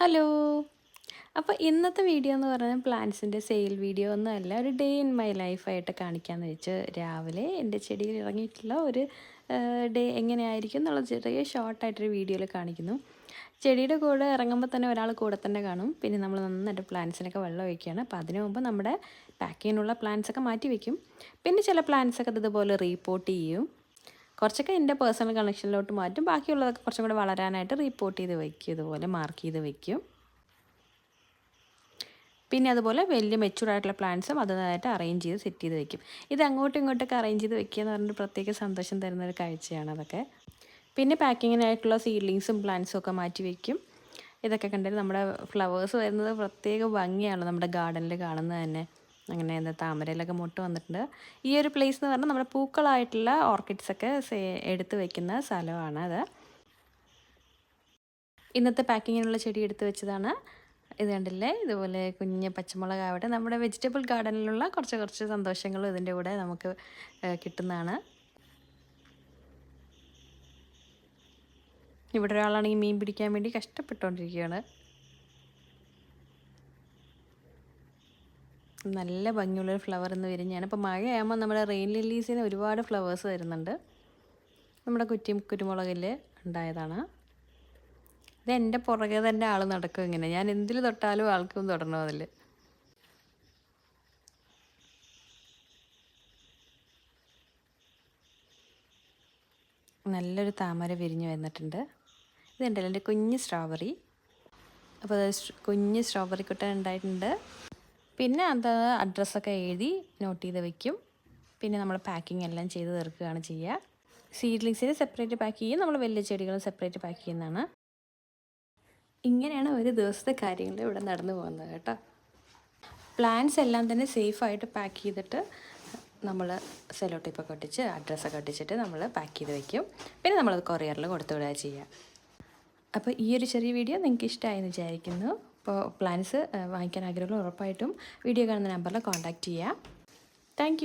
Hello. അപ്പോൾ ഇന്നത്തെ video എന്ന് പറയുന്നത് പ്ലാന്റ്സിൻ്റെ സെയിൽ വീഡിയോ ഒന്നുമല്ല, ഒരു ഡേ ഇൻ മൈ ലൈഫായിട്ട് കാണിക്കാമെന്ന് വെച്ച് രാവിലെ എൻ്റെ ചെടിയിൽ ഇറങ്ങിയിട്ടുള്ള ഒരു ഡേ എങ്ങനെയായിരിക്കും എന്നുള്ള ചെറിയ ഷോർട്ടായിട്ടൊരു വീഡിയോയിൽ കാണിക്കുന്നു. ചെടിയുടെ കൂടെ ഇറങ്ങുമ്പോൾ തന്നെ ഒരാൾ കൂടെ തന്നെ കാണും. പിന്നെ നമ്മൾ നന്നായിട്ട് പ്ലാന്റ്സിനൊക്കെ വെള്ളം ഒഴിക്കുകയാണ്. അപ്പോൾ അതിനു മുമ്പ് നമ്മുടെ പാക്കിങ്ങിനുള്ള പ്ലാന്റ്സൊക്കെ മാറ്റി വയ്ക്കും. പിന്നെ ചില പ്ലാന്റ്സൊക്കെ ഇതുപോലെ റീപോർട്ട് ചെയ്യും. കുറച്ചൊക്കെ എൻ്റെ പേഴ്സണൽ കണക്ഷനിലോട്ട് മാറ്റും. ബാക്കിയുള്ളതൊക്കെ കുറച്ചും കൂടെ വളരാനായിട്ട് റീപോർട്ട് ചെയ്ത് വയ്ക്കും, ഇതുപോലെ മാർക്ക് ചെയ്ത് വയ്ക്കും. പിന്നെ അതുപോലെ വലിയ മെച്യൂർഡായിട്ടുള്ള പ്ലാന്റ്സും അതിനായിട്ട് അറേഞ്ച് ചെയ്ത് സെറ്റ് ചെയ്ത് വെക്കും. ഇത് അങ്ങോട്ടും ഇങ്ങോട്ടൊക്കെ അറേഞ്ച് ചെയ്ത് വെക്കുക എന്ന് പറഞ്ഞിട്ട് പ്രത്യേക സന്തോഷം തരുന്നൊരു കാഴ്ചയാണ് അതൊക്കെ. പിന്നെ പാക്കിങ്ങിനായിട്ടുള്ള സീഡ്ലിങ്സും പ്ലാന്റ്സും ഒക്കെ മാറ്റി വയ്ക്കും. ഇതൊക്കെ കണ്ടിട്ട് നമ്മുടെ ഫ്ലവേഴ്സ് വരുന്നത് പ്രത്യേക ഭംഗിയാണല്ലോ നമ്മുടെ ഗാർഡനിൽ കാണുന്നത് തന്നെ. അങ്ങനെ എന്താ താമരയിലൊക്കെ മുട്ട് വന്നിട്ടുണ്ട്. ഈ ഒരു പ്ലേസ് എന്ന് പറഞ്ഞാൽ നമ്മുടെ പൂക്കളായിട്ടുള്ള ഓർക്കിഡ്സൊക്കെ എടുത്ത് വെക്കുന്ന സ്ഥലമാണ് അത്. ഇന്നത്തെ പാക്കിങ്ങിനുള്ള ചെടി എടുത്ത് വെച്ചതാണ്. ഇത് കണ്ടില്ലേ, ഇതുപോലെ കുഞ്ഞ് പച്ചമുളകാവട്ടെ, നമ്മുടെ വെജിറ്റബിൾ ഗാർഡനിലുള്ള കുറച്ച് സന്തോഷങ്ങളും ഇതിൻ്റെ കൂടെ നമുക്ക് കിട്ടുന്നതാണ്. ഇവിടെ ഒരാളാണെങ്കിൽ മീൻ പിടിക്കാൻ വേണ്ടി കഷ്ടപ്പെട്ടുകൊണ്ടിരിക്കുകയാണ്. നല്ല ഭംഗിയുള്ളൊരു ഫ്ലവർ ഇന്ന് വിരിഞ്ഞാണ്. ഇപ്പോൾ മഴയാകുമ്പോൾ നമ്മുടെ റെയിൻ ലില്ലീസിന് ഒരുപാട് ഫ്ലവേഴ്സ് വരുന്നുണ്ട്. നമ്മുടെ കുരുമുളകിൽ ഉണ്ടായതാണ്. ഇത് എൻ്റെ പുറകെ തന്നെ ആൾ നടക്കും. ഇങ്ങനെ ഞാൻ എന്തിൽ തൊട്ടാലും ആൾക്കും തൊടണം അതിൽ. നല്ലൊരു താമര വിരിഞ്ഞ് വന്നിട്ടുണ്ട്. ഇതുണ്ടല്ലോ എൻ്റെ കുഞ്ഞ് സ്ട്രോബെറി. അപ്പോൾ കുഞ്ഞ് സ്ട്രോബെറി കുട്ടൻ ഉണ്ടായിട്ടുണ്ട്. പിന്നെ അത് അഡ്രസ്സൊക്കെ എഴുതി നോട്ട് ചെയ്ത് വയ്ക്കും. പിന്നെ നമ്മൾ പാക്കിംഗ് എല്ലാം ചെയ്ത് തീർക്കുകയാണ് ചെയ്യുക. സീഡ്ലിങ്സിന് സെപ്പറേറ്റ് പാക്ക് ചെയ്യും, നമ്മൾ വലിയ ചെടികൾ സെപ്പറേറ്റ് പാക്ക് ചെയ്യുന്നതാണ്. ഇങ്ങനെയാണ് ഒരു ദിവസത്തെ കാര്യങ്ങൾ ഇവിടെ നടന്നു പോകുന്നത് കേട്ടോ. പ്ലാന്റ്സ് എല്ലാം തന്നെ സേഫായിട്ട് പാക്ക് ചെയ്തിട്ട് നമ്മൾ സെല്ലോ ടേപ്പൊക്കെ ഒട്ടിച്ച് അഡ്രസ്സൊക്കെ ഒട്ടിച്ചിട്ട് നമ്മൾ പാക്ക് ചെയ്ത് വയ്ക്കും. പിന്നെ നമ്മളത് കൊറിയറിൽ കൊടുത്തു വിടുക ചെയ്യുക. അപ്പോൾ ഈ ഒരു ചെറിയ വീഡിയോ നിങ്ങൾക്ക് ഇഷ്ടമായെന്ന് വിചാരിക്കുന്നു. അപ്പോൾ പ്ലാന്റ്സ് വാങ്ങിക്കാൻ ആഗ്രഹമുള്ള ഉറപ്പായിട്ടും വീഡിയോ കാണുന്ന നമ്പറിൽ കോൺടാക്റ്റ് ചെയ്യുക. താങ്ക്